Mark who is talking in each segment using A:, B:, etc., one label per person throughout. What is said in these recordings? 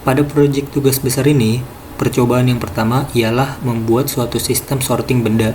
A: Pada proyek tugas besar ini, percobaan yang pertama ialah membuat suatu sistem sorting benda,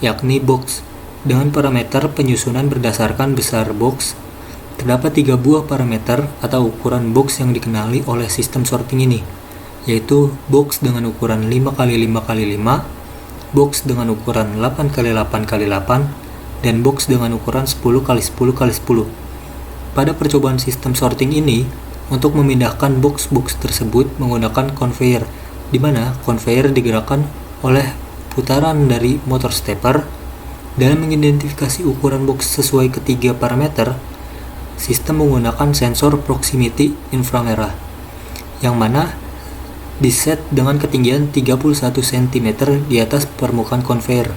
A: yakni box. Dengan parameter penyusunan berdasarkan besar box, terdapat 3 buah parameter atau ukuran box yang dikenali oleh sistem sorting ini, yaitu box dengan ukuran 5x5x5, box dengan ukuran 8x8x8, dan box dengan ukuran 10x10x10. Pada percobaan sistem sorting ini, untuk memindahkan box-box tersebut menggunakan conveyor, di mana conveyor digerakkan oleh putaran dari motor stepper. Dalam mengidentifikasi ukuran box sesuai ketiga parameter, sistem menggunakan sensor proximity inframerah, yang mana diset dengan ketinggian 31 cm di atas permukaan conveyor.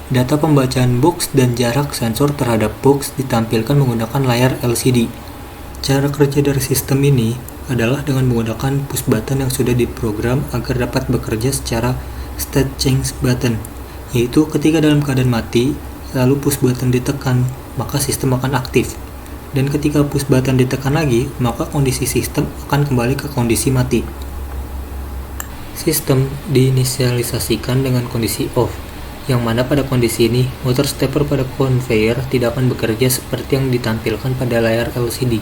A: Data pembacaan box dan jarak sensor terhadap box ditampilkan menggunakan layar LCD. Cara kerja dari sistem ini adalah dengan menggunakan push button yang sudah diprogram agar dapat bekerja secara state change button, yaitu ketika dalam keadaan mati, lalu push button ditekan, maka sistem akan aktif. Dan ketika push button ditekan lagi, maka kondisi sistem akan kembali ke kondisi mati. Sistem diinisialisasikan dengan kondisi off, yang mana pada kondisi ini, motor stepper pada conveyor tidak akan bekerja seperti yang ditampilkan pada layar LCD.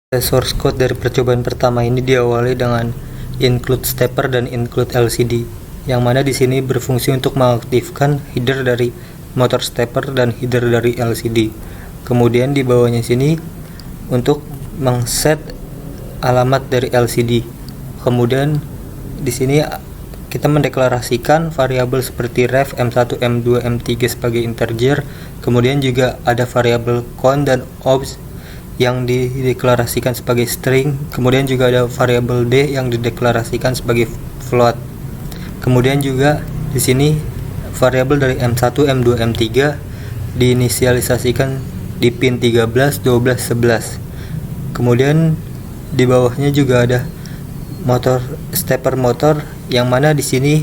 A: Source code dari percobaan pertama ini diawali dengan include stepper dan include LCD, yang mana di sini berfungsi untuk mengaktifkan header dari motor stepper dan header dari LCD. Kemudian di bawahnya sini untuk mengset alamat dari LCD. Kemudian di sini kita mendeklarasikan variabel seperti ref, M1, M2, M3 sebagai integer. Kemudian juga ada variabel count dan obs yang dideklarasikan sebagai string. Kemudian juga ada variabel d yang dideklarasikan sebagai float. Kemudian juga di sini variabel dari M1, M2, M3 diinisialisasikan di pin 13, 12, 11. Kemudian di bawahnya juga ada motor stepper motor, yang mana di sini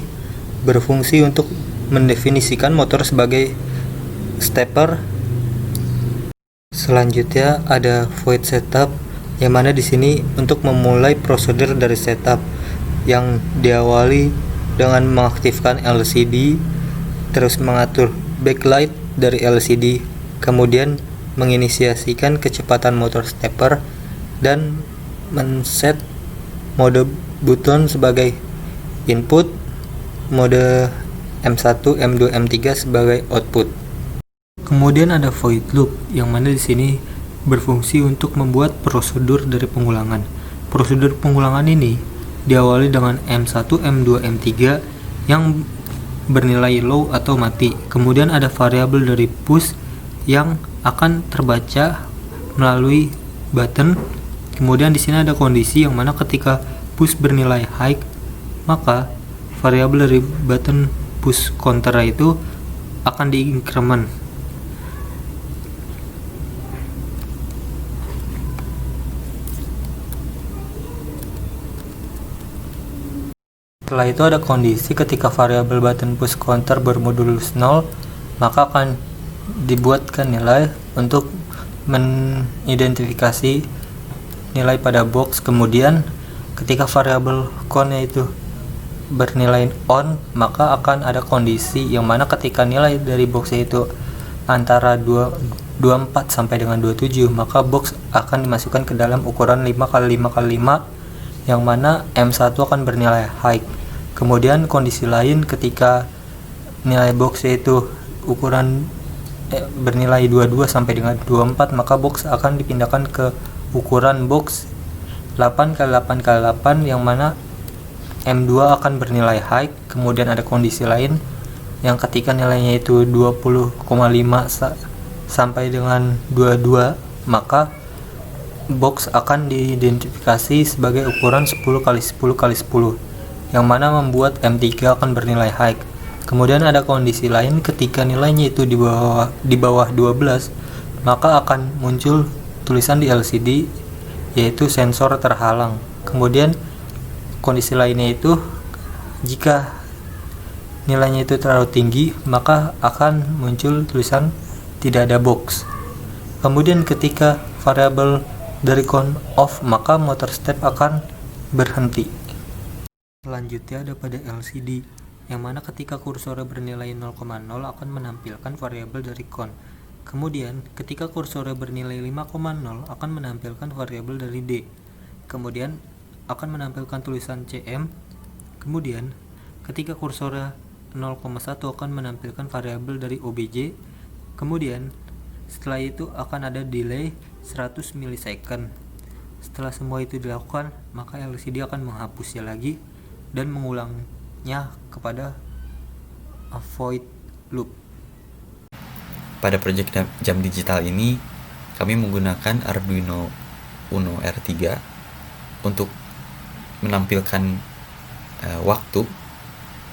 A: berfungsi untuk mendefinisikan motor sebagai stepper. Selanjutnya ada void setup, yang mana di sini untuk memulai prosedur dari setup yang diawali dengan mengaktifkan LCD, terus mengatur backlight dari LCD, kemudian menginisiasikan kecepatan motor stepper dan men-set mode button sebagai input, mode M1, M2, M3 sebagai output. Kemudian ada void loop, yang mana di sini berfungsi untuk membuat prosedur dari pengulangan. Prosedur pengulangan ini diawali dengan M1, M2, M3 yang bernilai low atau mati. Kemudian ada variabel dari push yang akan terbaca melalui button. Kemudian di sini ada kondisi yang mana ketika push bernilai high, maka variabel dari button push counter itu akan diincrement. Setelah itu ada kondisi ketika variabel button push counter bermodulus 0, maka akan dibuatkan nilai untuk mengidentifikasi nilai pada box. Kemudian ketika variabel count-nya itu bernilai on, maka akan ada kondisi yang mana ketika nilai dari box itu antara 24 sampai dengan 27, maka box akan dimasukkan ke dalam ukuran 5x5x5, yang mana M1 akan bernilai high. Kemudian kondisi lain ketika nilai box itu ukuran bernilai 22 sampai dengan 24, maka box akan dipindahkan ke ukuran box 8x8x8, yang mana M2 akan bernilai high. Kemudian ada kondisi lain yang ketika nilainya itu 20,5 sampai dengan 22, maka box akan diidentifikasi sebagai ukuran 10x10x10, yang mana membuat M3 akan bernilai high. Kemudian ada kondisi lain ketika nilainya itu di bawah 12, maka akan muncul tulisan di LCD yaitu sensor terhalang. Kemudian kondisi lainnya itu jika nilainya itu terlalu tinggi, maka akan muncul tulisan tidak ada box. Kemudian ketika variabel dari count off, maka motor step akan berhenti. Selanjutnya ada pada LCD, yang mana ketika kursornya bernilai 0,0 akan menampilkan variabel dari count. Kemudian, ketika kursornya bernilai 5,0 akan menampilkan variabel dari D. Kemudian, akan menampilkan tulisan CM. Kemudian, ketika kursornya 0,1 akan menampilkan variabel dari OBJ. Kemudian, setelah itu akan ada delay 100 millisecond. Setelah semua itu dilakukan, maka LCD akan menghapusnya lagi dan mengulangnya kepada void loop.
B: Pada proyek jam digital ini, kami menggunakan Arduino Uno R3 untuk menampilkan waktu.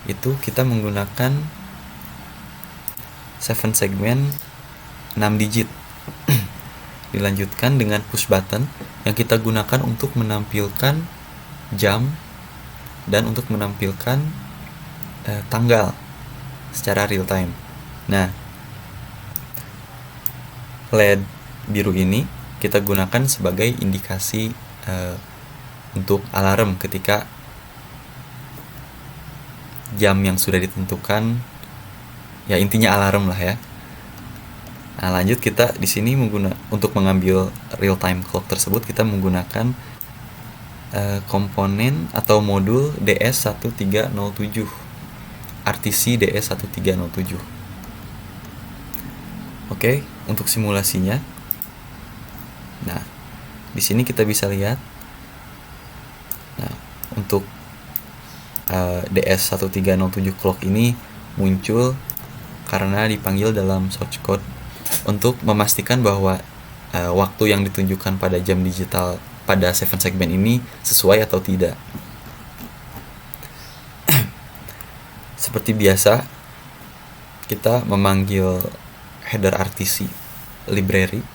B: Itu kita menggunakan 7 segmen 6 digit. Dilanjutkan dengan push button yang kita gunakan untuk menampilkan jam dan untuk menampilkan tanggal secara real time. Nah, LED biru ini kita gunakan sebagai indikasi untuk alarm ketika jam yang sudah ditentukan, ya intinya alarm lah ya. Nah, lanjut kita di sini untuk mengambil real time clock tersebut kita menggunakan komponen atau modul DS1307, RTC DS1307. Oke, untuk simulasinya. Nah, di sini kita bisa lihat. Nah, untuk DS1307 clock ini muncul karena dipanggil dalam source code untuk memastikan bahwa waktu yang ditunjukkan pada jam digital pada 7 segmen ini sesuai atau tidak. Seperti biasa, kita memanggil header RTC library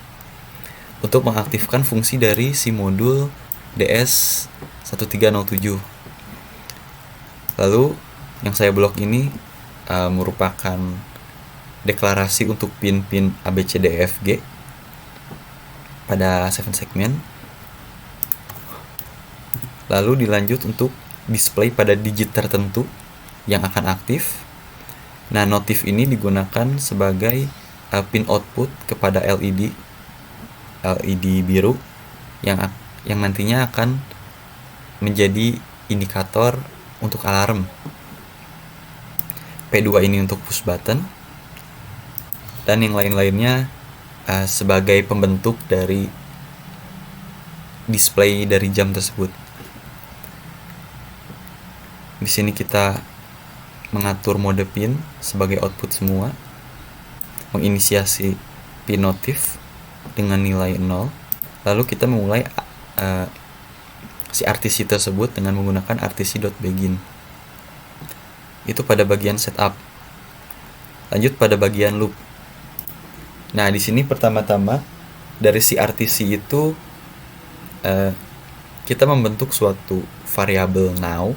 B: untuk mengaktifkan fungsi dari si modul DS1307. Lalu yang saya blok ini merupakan deklarasi untuk pin-pin ABCDEFG pada 7 segmen. Lalu dilanjut untuk display pada digit tertentu yang akan aktif. Nah, notif ini digunakan sebagai pin output kepada LED biru yang nantinya akan menjadi indikator untuk alarm. P2 ini untuk push button dan yang lain-lainnya sebagai pembentuk dari display dari jam tersebut. Di sini kita mengatur mode pin sebagai output semua, menginisiasi pin notif dengan nilai 0, lalu kita memulai si RTC tersebut dengan menggunakan RTC.begin. Itu pada bagian setup. Lanjut pada bagian loop. Nah, di sini pertama-tama dari si RTC itu kita membentuk suatu variabel now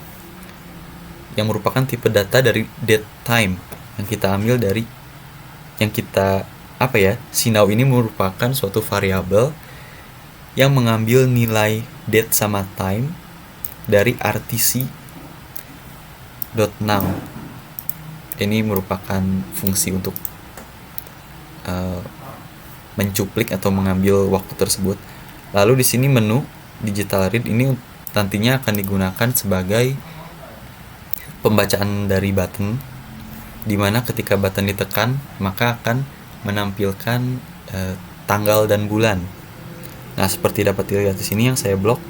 B: yang merupakan tipe data dari date time yang kita ambil dari si now ini merupakan suatu variabel yang mengambil nilai date sama time dari RTC.now. Ini merupakan fungsi untuk mencuplik atau mengambil waktu tersebut. Lalu di sini menu digital read ini nantinya akan digunakan sebagai pembacaan dari button, di mana ketika button ditekan maka akan menampilkan tanggal dan bulan. Nah, seperti dapat dilihat di sini yang saya blok,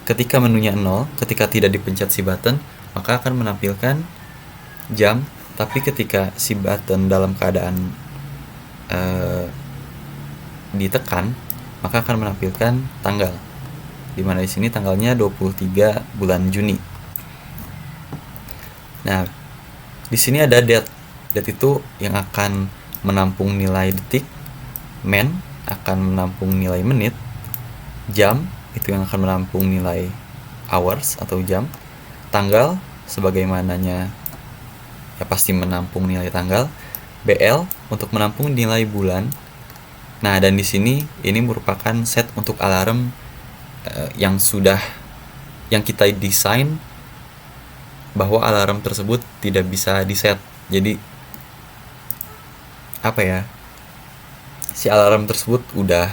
B: ketika menunya 0, ketika tidak dipencet si button maka akan menampilkan jam, tapi ketika si button dalam keadaan ditekan maka akan menampilkan tanggal, di mana di sini tanggalnya 23 bulan Juni. Nah, di sini ada date. Date itu yang akan menampung nilai detik, min akan menampung nilai menit, jam itu yang akan menampung nilai hours atau jam, tanggal sebagaimananya ya pasti menampung nilai tanggal, BL untuk menampung nilai bulan, Nah, dan di sini ini merupakan set untuk alarm yang kita desain bahwa alarm tersebut tidak bisa di-set. Jadi si alarm tersebut udah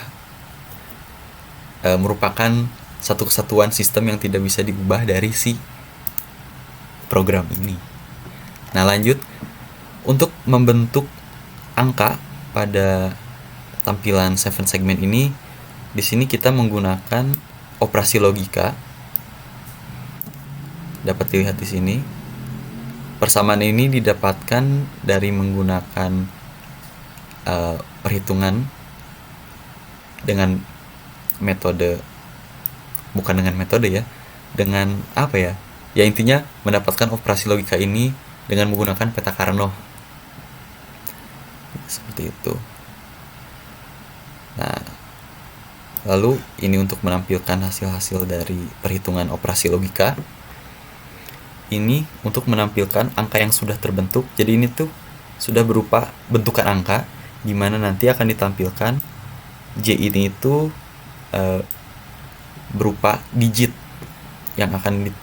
B: merupakan satu kesatuan sistem yang tidak bisa diubah dari si program ini. Nah, lanjut, untuk membentuk angka pada tampilan 7 segmen ini, di sini kita menggunakan operasi logika. Dapat dilihat di sini. Persamaan ini didapatkan dari menggunakan perhitungan dengan intinya mendapatkan operasi logika ini dengan menggunakan peta Karnaugh. Seperti itu. Nah, lalu ini untuk menampilkan hasil-hasil dari perhitungan operasi logika. Ini untuk menampilkan angka yang sudah terbentuk. Jadi ini tuh sudah berupa bentukan angka, di mana nanti akan ditampilkan J ini itu berupa digit yang akan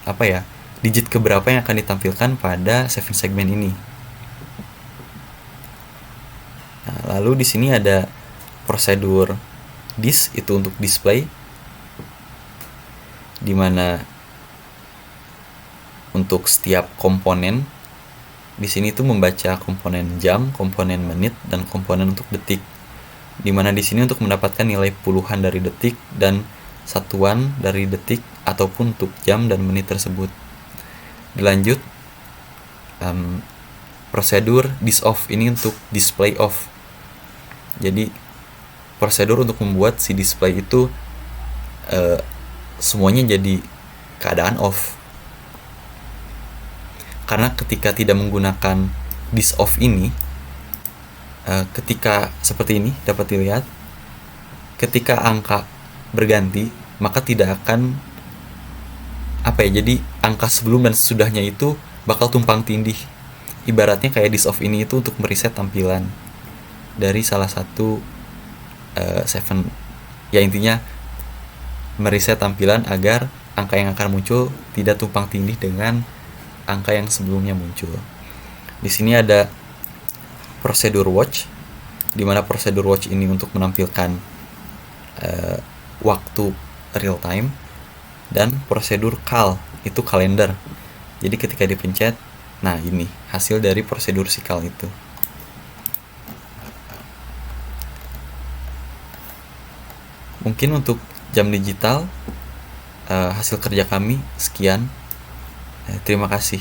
B: digit keberapa yang akan ditampilkan pada 7 segmen ini. Nah, lalu di sini ada prosedur dis, itu untuk display, di mana untuk setiap komponen di sini tuh membaca komponen jam, komponen menit, dan komponen untuk detik. Di mana di sini untuk mendapatkan nilai puluhan dari detik dan satuan dari detik ataupun untuk jam dan menit tersebut. Dilanjut, prosedur dis off ini untuk display off. Jadi prosedur untuk membuat si display itu semuanya jadi keadaan off. Karena ketika tidak menggunakan dis off ini, ketika seperti ini dapat dilihat, ketika angka berganti maka tidak akan jadi angka sebelum dan sesudahnya itu bakal tumpang tindih. Ibaratnya kayak dis off ini itu untuk mereset tampilan dari salah satu 7, intinya mereset tampilan agar angka yang akan muncul tidak tumpang tindih dengan angka yang sebelumnya muncul. Di sini ada prosedur watch, di mana prosedur watch ini untuk menampilkan waktu real time, dan prosedur cal itu kalender. Jadi ketika dipencet, nah ini hasil dari prosedur si cal itu. Mungkin untuk jam digital hasil kerja kami sekian. Terima kasih.